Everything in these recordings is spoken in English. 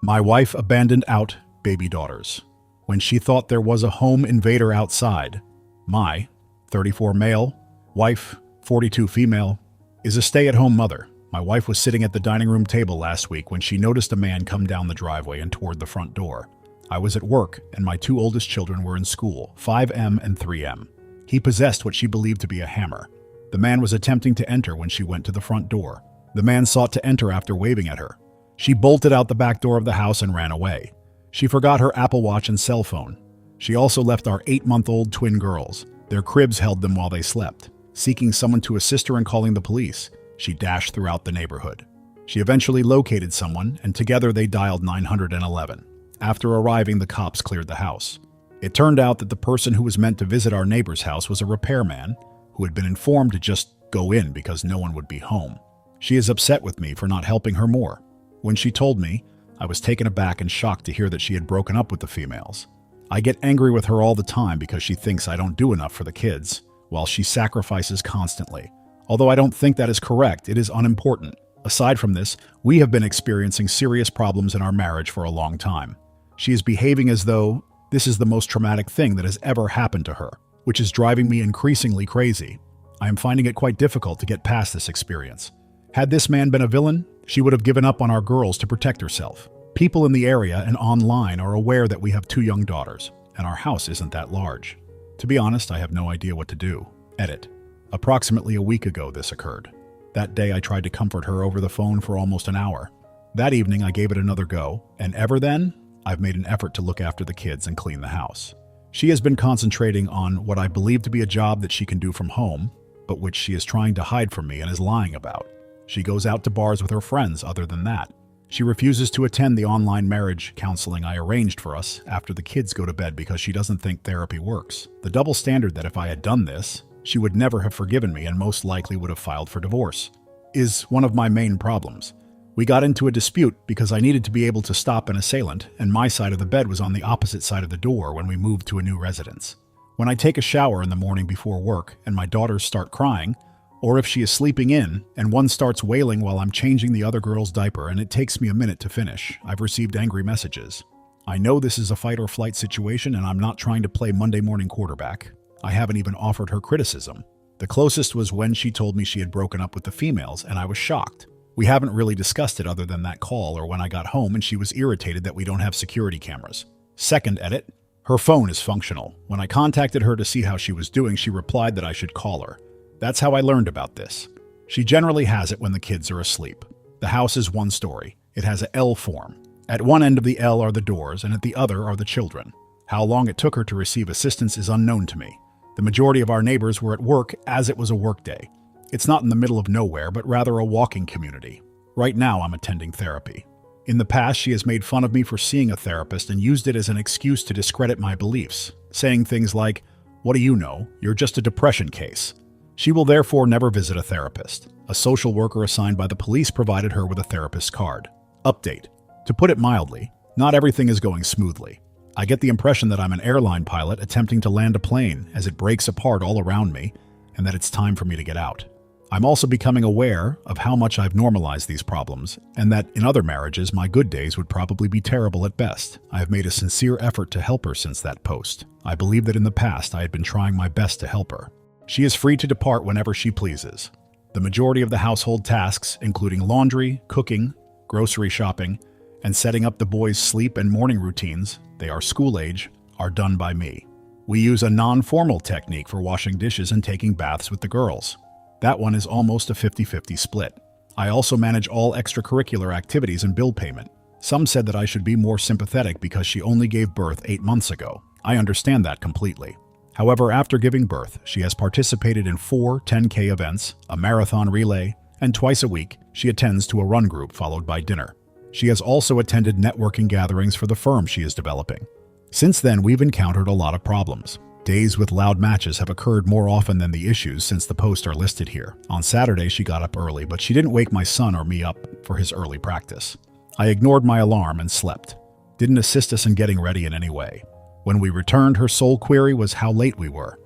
My wife abandoned out baby daughters. When she thought there was a home invader outside, my 34 male, wife, 42 female, is a stay-at-home mother. My wife was sitting at the dining room table last week when she noticed a man come down the driveway and toward the front door. I was at work, and my two oldest children were in school, 5M and 3M. He possessed what she believed to be a hammer. The man was attempting to enter when she went to the front door. The man sought to enter after waving at her. She bolted out the back door of the house and ran away. She forgot her Apple Watch and cell phone. She also left our 8-month-old twin girls. Their cribs held them while they slept. Seeking someone to assist her in calling the police, she dashed throughout the neighborhood. She eventually located someone, and together they dialed 911. After arriving, the cops cleared the house. It turned out that the person who was meant to visit our neighbor's house was a repairman who had been informed to just go in because no one would be home. She is upset with me for not helping her more. When she told me, I was taken aback and shocked to hear that she had broken up with the females. I get angry with her all the time because she thinks I don't do enough for the kids, while she sacrifices constantly. Although I don't think that is correct, it is unimportant. Aside from this, we have been experiencing serious problems in our marriage for a long time. She is behaving as though this is the most traumatic thing that has ever happened to her, which is driving me increasingly crazy. I am finding it quite difficult to get past this experience. Had this man been a villain, she would have given up on our girls to protect herself. People in the area and online are aware that we have 2 young daughters, and our house isn't that large. To be honest, I have no idea what to do. Edit. Approximately a week ago this occurred. That day I tried to comfort her over the phone for almost an hour. That evening I gave it another go, and ever then, I've made an effort to look after the kids and clean the house. She has been concentrating on what I believe to be a job that she can do from home, but which she is trying to hide from me and is lying about. She goes out to bars with her friends other than that. She refuses to attend the online marriage counseling I arranged for us after the kids go to bed because she doesn't think therapy works. The double standard that if I had done this, she would never have forgiven me and most likely would have filed for divorce, is one of my main problems. We got into a dispute because I needed to be able to stop an assailant, and my side of the bed was on the opposite side of the door when we moved to a new residence. When I take a shower in the morning before work and my daughters start crying, or if she is sleeping in and one starts wailing while I'm changing the other girl's diaper and it takes me a minute to finish, I've received angry messages. I know this is a fight or flight situation and I'm not trying to play Monday morning quarterback. I haven't even offered her criticism. The closest was when she told me she had broken up with the females and I was shocked. We haven't really discussed it other than that call or when I got home and she was irritated that we don't have security cameras. Second edit, her phone is functional. When I contacted her to see how she was doing, she replied that I should call her. That's how I learned about this. She generally has it when the kids are asleep. The house is 1 story. It has a L form. At one end of the L are the doors and at the other are the children. How long it took her to receive assistance is unknown to me. The majority of our neighbors were at work as it was a work day. It's not in the middle of nowhere, but rather a walking community. Right now, I'm attending therapy. In the past, she has made fun of me for seeing a therapist and used it as an excuse to discredit my beliefs, saying things like, "What do you know? You're just a depression case." She will therefore never visit a therapist. A social worker assigned by the police provided her with a therapist card. Update. To put it mildly, not everything is going smoothly. I get the impression that I'm an airline pilot attempting to land a plane as it breaks apart all around me, and that it's time for me to get out. I'm also becoming aware of how much I've normalized these problems, and that in other marriages, my good days would probably be terrible at best. I have made a sincere effort to help her since that post. I believe that in the past, I had been trying my best to help her. She is free to depart whenever she pleases. The majority of the household tasks, including laundry, cooking, grocery shopping, and setting up the boys' sleep and morning routines, they are school age, are done by me. We use a non-formal technique for washing dishes and taking baths with the girls. That one is almost a 50-50 split. I also manage all extracurricular activities and bill payment. Some said that I should be more sympathetic because she only gave birth 8 months ago. I understand that completely. However, after giving birth, she has participated in 4 10K events, a marathon relay, and twice a week, she attends to a run group followed by dinner. She has also attended networking gatherings for the firm she is developing. Since then, we've encountered a lot of problems. Days with loud matches have occurred more often than the issues since the posts are listed here. On Saturday, she got up early, but she didn't wake my son or me up for his early practice. I ignored my alarm and slept. Didn't assist us in getting ready in any way. When we returned, her sole query was how late we were.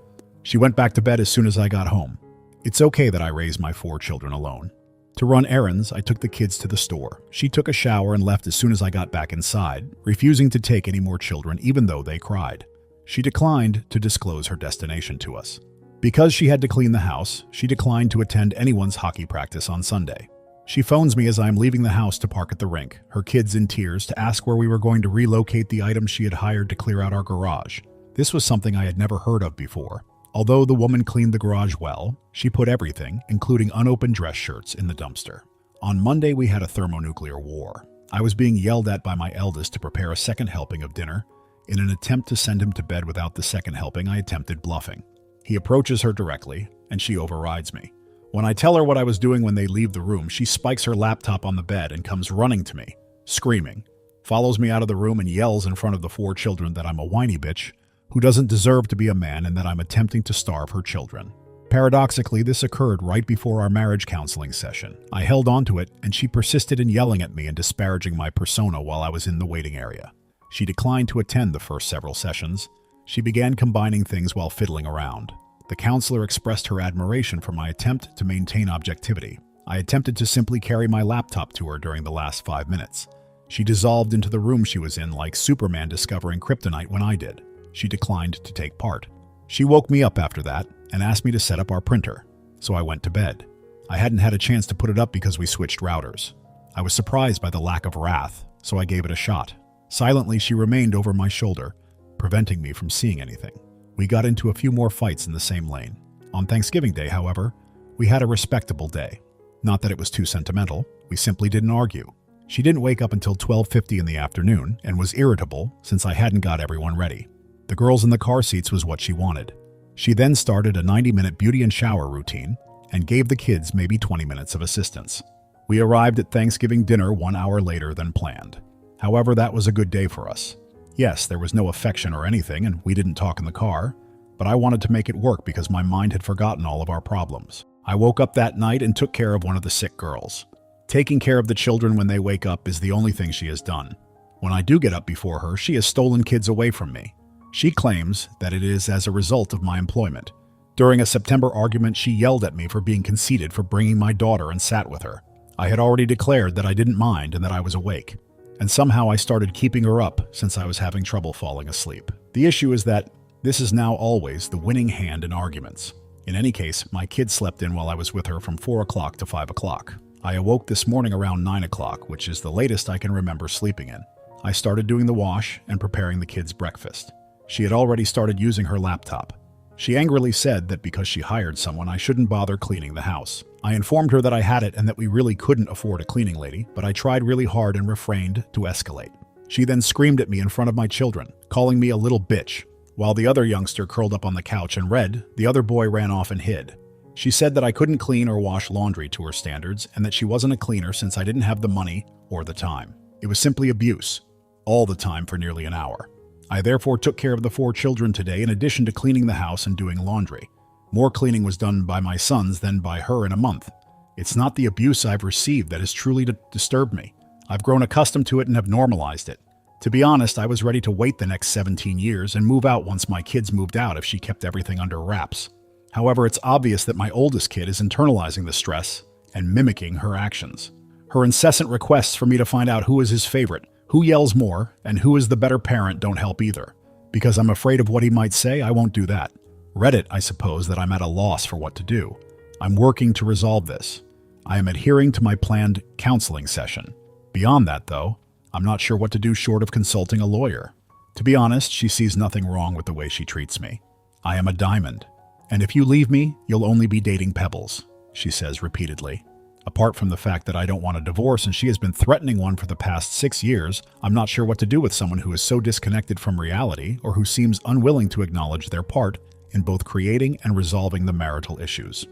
She went back to bed as soon as I got home. It's okay that I raised my 4 children alone. To run errands, I took the kids to the store. She took a shower and left as soon as I got back inside, refusing to take any more children even though they cried. She declined to disclose her destination to us. Because she had to clean the house, she declined to attend anyone's hockey practice on Sunday. She phones me as I am leaving the house to park at the rink, her kids in tears, to ask where we were going to relocate the items she had hired to clear out our garage. This was something I had never heard of before. Although the woman cleaned the garage well, she put everything, including unopened dress shirts, in the dumpster. On Monday, we had a thermonuclear war. I was being yelled at by my eldest to prepare a second helping of dinner. In an attempt to send him to bed without the second helping, I attempted bluffing. He approaches her directly, and she overrides me. When I tell her what I was doing when they leave the room, she spikes her laptop on the bed and comes running to me, screaming, follows me out of the room and yells in front of the 4 children that I'm a whiny bitch who doesn't deserve to be a man and that I'm attempting to starve her children. Paradoxically, this occurred right before our marriage counseling session. I held on to it, and she persisted in yelling at me and disparaging my persona while I was in the waiting area. She declined to attend the first several sessions. She began combining things while fiddling around. The counselor expressed her admiration for my attempt to maintain objectivity. I attempted to simply carry my laptop to her during the last 5 minutes. She dissolved into the room she was in like Superman discovering kryptonite when I did. She declined to take part. She woke me up after that and asked me to set up our printer, so I went to bed. I hadn't had a chance to put it up because we switched routers. I was surprised by the lack of wrath, so I gave it a shot. Silently, she remained over my shoulder, preventing me from seeing anything. We got into a few more fights in the same lane. On Thanksgiving Day, however, we had a respectable day. Not that it was too sentimental, we simply didn't argue. She didn't wake up until 12:50 in the afternoon and was irritable since I hadn't got everyone ready. The girls in the car seats was what she wanted. She then started a 90-minute beauty and shower routine and gave the kids maybe 20 minutes of assistance. We arrived at Thanksgiving dinner 1 hour later than planned. However, that was a good day for us. Yes, there was no affection or anything, and we didn't talk in the car, but I wanted to make it work because my mind had forgotten all of our problems. I woke up that night and took care of one of the sick girls. Taking care of the children when they wake up is the only thing she has done. When I do get up before her, she has stolen kids away from me. She claims that it is as a result of my employment. During a September argument, she yelled at me for being conceited for bringing my daughter and sat with her. I had already declared that I didn't mind and that I was awake. And somehow I started keeping her up since I was having trouble falling asleep. The issue is that this is now always the winning hand in arguments. In any case, my kid slept in while I was with her from 4 o'clock to 5 o'clock. I awoke this morning around 9 o'clock, which is the latest I can remember sleeping in. I started doing the wash and preparing the kids' breakfast. She had already started using her laptop. She angrily said that because she hired someone, I shouldn't bother cleaning the house. I informed her that I had it and that we really couldn't afford a cleaning lady, but I tried really hard and refrained to escalate. She then screamed at me in front of my children, calling me a little bitch. While the other youngster curled up on the couch and read, the other boy ran off and hid. She said that I couldn't clean or wash laundry to her standards and that she wasn't a cleaner since I didn't have the money or the time. It was simply abuse, all the time for nearly an hour. I therefore took care of the 4 children today in addition to cleaning the house and doing laundry. More cleaning was done by my sons than by her in a month. It's not the abuse I've received that has truly disturbed me. I've grown accustomed to it and have normalized it. To be honest, I was ready to wait the next 17 years and move out once my kids moved out if she kept everything under wraps. However, it's obvious that my oldest kid is internalizing the stress and mimicking her actions. Her incessant requests for me to find out who is his favorite, who yells more, and who is the better parent don't help either. Because I'm afraid of what he might say, I won't do that. Reddit, I suppose that I'm at a loss for what to do. I'm working to resolve this. I am adhering to my planned counseling session. Beyond that, though, I'm not sure what to do short of consulting a lawyer. To be honest, she sees nothing wrong with the way she treats me. I am a diamond. And if you leave me, you'll only be dating pebbles, she says repeatedly. Apart from the fact that I don't want a divorce and she has been threatening one for the past 6 years, I'm not sure what to do with someone who is so disconnected from reality or who seems unwilling to acknowledge their part in both creating and resolving the marital issues.